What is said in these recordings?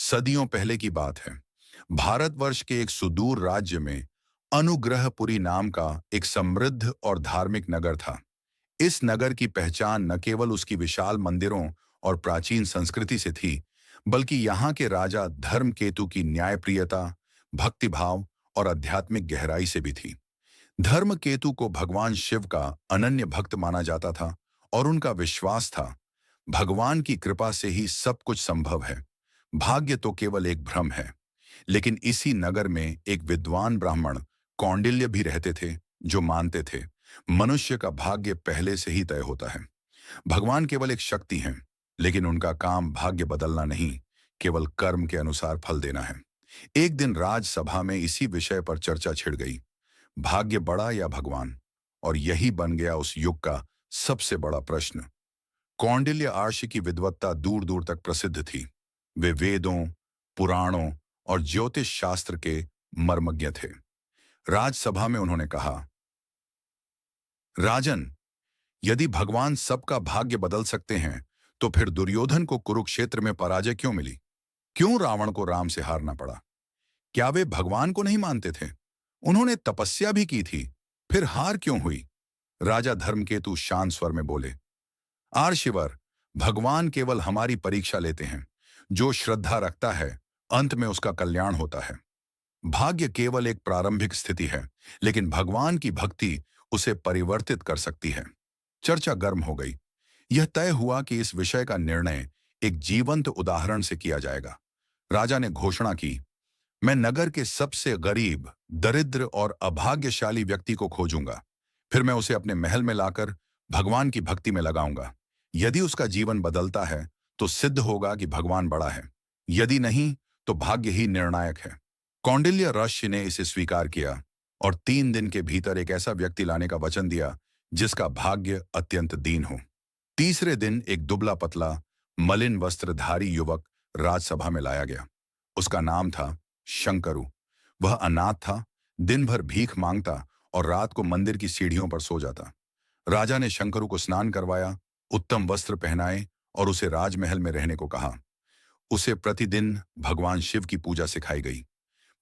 सदियों पहले की बात है। भारतवर्ष के एक सुदूर राज्य में अनुग्रहपुरी नाम का एक समृद्ध और धार्मिक नगर था। इस नगर की पहचान न केवल उसकी विशाल मंदिरों और प्राचीन संस्कृति से थी, बल्कि यहाँ के राजा धर्मकेतु की न्यायप्रियता, भक्तिभाव और आध्यात्मिक गहराई से भी थी। धर्मकेतु को भगवान शिव का अनन्य भक्त माना जाता था और उनका विश्वास था, भगवान की कृपा से ही सब कुछ संभव है, भाग्य तो केवल एक भ्रम है। लेकिन इसी नगर में एक विद्वान ब्राह्मण कौंडिल्य भी रहते थे, जो मानते थे मनुष्य का भाग्य पहले से ही तय होता है। भगवान केवल एक शक्ति हैं, लेकिन उनका काम भाग्य बदलना नहीं, केवल कर्म के अनुसार फल देना है। एक दिन राजसभा में इसी विषय पर चर्चा छिड़ गई, भाग्य बड़ा या भगवान। और यही बन गया उस युग का सबसे बड़ा प्रश्न। कौंडिल्य आर्ष की विद्वत्ता दूर दूर तक प्रसिद्ध थी। वे वेदों, पुराणों और ज्योतिष शास्त्र के मर्मज्ञ थे। राजसभा में उन्होंने कहा, राजन, यदि भगवान सबका भाग्य बदल सकते हैं, तो फिर दुर्योधन को कुरुक्षेत्र में पराजय क्यों मिली? क्यों रावण को राम से हारना पड़ा? क्या वे भगवान को नहीं मानते थे? उन्होंने तपस्या भी की थी, फिर हार क्यों हुई? राजा धर्मकेतु शांत स्वर में बोले, आर्षिवर, भगवान केवल हमारी परीक्षा लेते हैं। जो श्रद्धा रखता है, अंत में उसका कल्याण होता है। भाग्य केवल एक प्रारंभिक स्थिति है, लेकिन भगवान की भक्ति उसे परिवर्तित कर सकती है। चर्चा गर्म हो गई। यह तय हुआ कि इस विषय का निर्णय एक जीवंत उदाहरण से किया जाएगा। राजा ने घोषणा की, मैं नगर के सबसे गरीब, दरिद्र और अभाग्यशाली व्यक्ति को खोजूंगा। फिर मैं उसे अपने महल में लाकर भगवान की भक्ति में लगाऊंगा। यदि उसका जीवन बदलता है, तो सिद्ध होगा कि भगवान बड़ा है। यदि नहीं, तो भाग्य ही निर्णायक है। कौंडिल्य ऋषि ने इसे स्वीकार किया और 3 दिन के भीतर एक ऐसा व्यक्ति लाने का वचन दिया, जिसका भाग्य अत्यंत दीन हो। तीसरे दिन एक दुबला पतला, मलिन वस्त्रधारी युवक राजसभा में लाया गया। उसका नाम था शंकरु। वह अनाथ था, दिन भर भीख मांगता और रात को मंदिर की सीढ़ियों पर सो जाता। राजा ने शंकरु को स्नान करवाया, उत्तम वस्त्र पहनाए और उसे राजमहल में रहने को कहा। उसे प्रतिदिन भगवान शिव की पूजा सिखाई गई।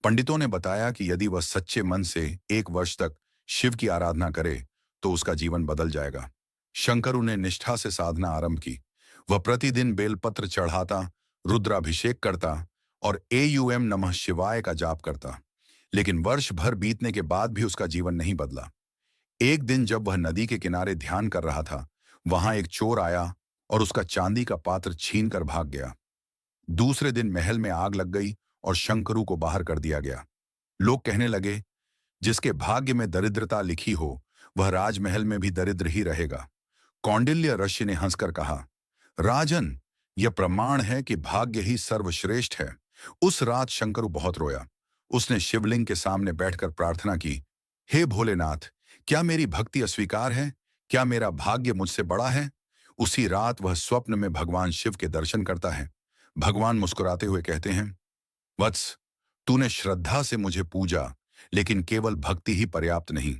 पंडितों ने बताया कि यदि वह सच्चे मन से 1 वर्ष तक शिव की आराधना करे, तो उसका जीवन बदल जाएगा। शंकरु ने निष्ठा से साधना आरंभ की। वह प्रतिदिन बेलपत्र चढ़ाता, रुद्राभिषेक करता और एयूएम नमः शिवाय का जाप करता। लेकिन वर्ष भर बीतने के बाद भी उसका जीवन नहीं बदला। एक दिन जब वह नदी के किनारे ध्यान कर रहा था, वहां एक चोर आया और उसका चांदी का पात्र छीन कर भाग गया। दूसरे दिन महल में आग लग गई और शंकरु को बाहर कर दिया गया। लोग कहने लगे, जिसके भाग्य में दरिद्रता लिखी हो, वह राजमहल में भी दरिद्र ही रहेगा। कौंडिल्य ऋषि ने हंसकर कहा, राजन, यह प्रमाण है कि भाग्य ही सर्वश्रेष्ठ है। उस रात शंकरु बहुत रोया। उसने शिवलिंग के सामने बैठकर प्रार्थना की, हे भोलेनाथ, क्या मेरी भक्ति अस्वीकार है? क्या मेरा भाग्य मुझसे बड़ा है? उसी रात वह स्वप्न में भगवान शिव के दर्शन करता है। भगवान मुस्कुराते हुए कहते हैं, वत्स, तूने श्रद्धा से मुझे पूजा, लेकिन केवल भक्ति ही पर्याप्त नहीं।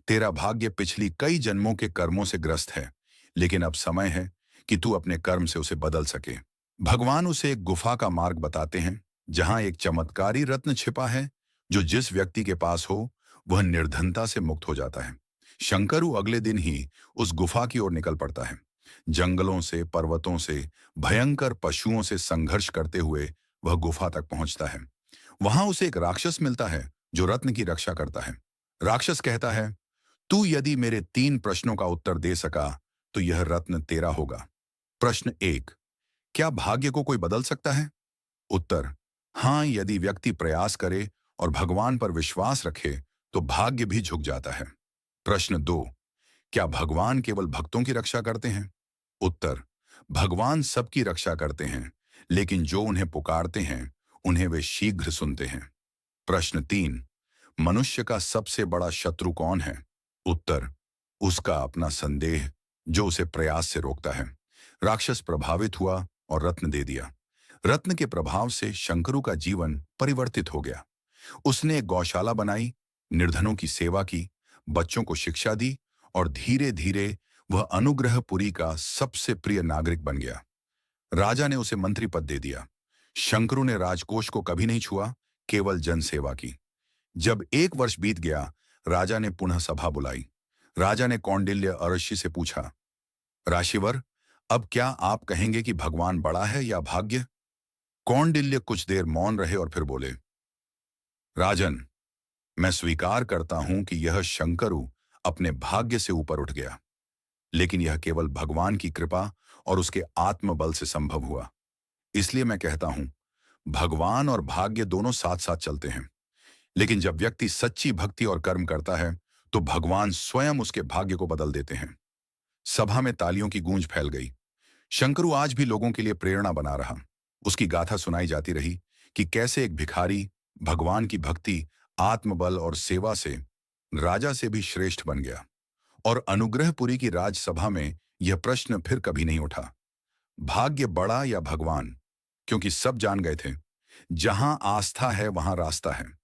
तेरा भाग्य पिछली कई जन्मों के कर्मों से ग्रस्त है, लेकिन अब समय है कि तू अपने कर्म से उसे बदल सके। भगवान उसे एक गुफा का मार्ग बताते हैं, जहां एक चमत्कारी रत्न छिपा है, जो जिस व्यक्ति के पास हो, वह निर्धनता से मुक्त हो जाता है। शंकरु अगले दिन ही उस गुफा की ओर निकल पड़ता है। जंगलों से, पर्वतों से, भयंकर पशुओं से संघर्ष करते हुए वह गुफा तक पहुंचता है। वहां उसे एक राक्षस मिलता है, जो रत्न की रक्षा करता है। राक्षस कहता है, तू यदि मेरे 3 प्रश्नों का उत्तर दे सका, तो यह रत्न तेरा होगा। प्रश्न 1, क्या भाग्य को कोई बदल सकता है? उत्तर, हाँ, यदि व्यक्ति प्रयास करे और भगवान पर विश्वास रखे, तो भाग्य भी झुक जाता है। प्रश्न 2, क्या भगवान केवल भक्तों की रक्षा करते हैं? उत्तर, भगवान सबकी रक्षा करते हैं, लेकिन जो उन्हें पुकारते हैं, उन्हें वे शीघ्र सुनते हैं। प्रश्न 3, मनुष्य का सबसे बड़ा शत्रु कौन है? उत्तर, उसका अपना संदेह, जो उसे प्रयास से रोकता है। राक्षस प्रभावित हुआ और रत्न दे दिया। रत्न के प्रभाव से शंकरु का जीवन परिवर्तित हो गया। उसने एक गौशाला बनाई, निर्धनों की सेवा की, बच्चों को शिक्षा दी और धीरे धीरे वह अनुग्रहपुरी का सबसे प्रिय नागरिक बन गया। राजा ने उसे मंत्री पद दे दिया। शंकरु ने राजकोष को कभी नहीं छुआ, केवल जनसेवा की। जब 1 वर्ष बीत गया, राजा ने पुनः सभा बुलाई। राजा ने कौंडिल्य ऋषि से पूछा, राशिवर, अब क्या आप कहेंगे कि भगवान बड़ा है या भाग्य? कौंडिल्य कुछ देर मौन रहे और फिर बोले, राजन, मैं स्वीकार करता हूं कि यह शंकरु अपने भाग्य से ऊपर उठ गया, लेकिन यह केवल भगवान की कृपा और उसके आत्मबल से संभव हुआ। इसलिए मैं कहता हूं, भगवान और भाग्य दोनों साथ साथ चलते हैं। लेकिन जब व्यक्ति सच्ची भक्ति और कर्म करता है, तो भगवान स्वयं उसके भाग्य को बदल देते हैं। सभा में तालियों की गूंज फैल गई। शंकरु आज भी लोगों के लिए प्रेरणा बना रहा। उसकी गाथा सुनाई जाती रही कि कैसे एक भिखारी भगवान की भक्ति, आत्मबल और सेवा से राजा से भी श्रेष्ठ बन गया। और अनुग्रहपुरी की राजसभा में यह प्रश्न फिर कभी नहीं उठा, भाग्य बड़ा या भगवान, क्योंकि सब जान गए थे, जहां आस्था है वहां रास्ता है।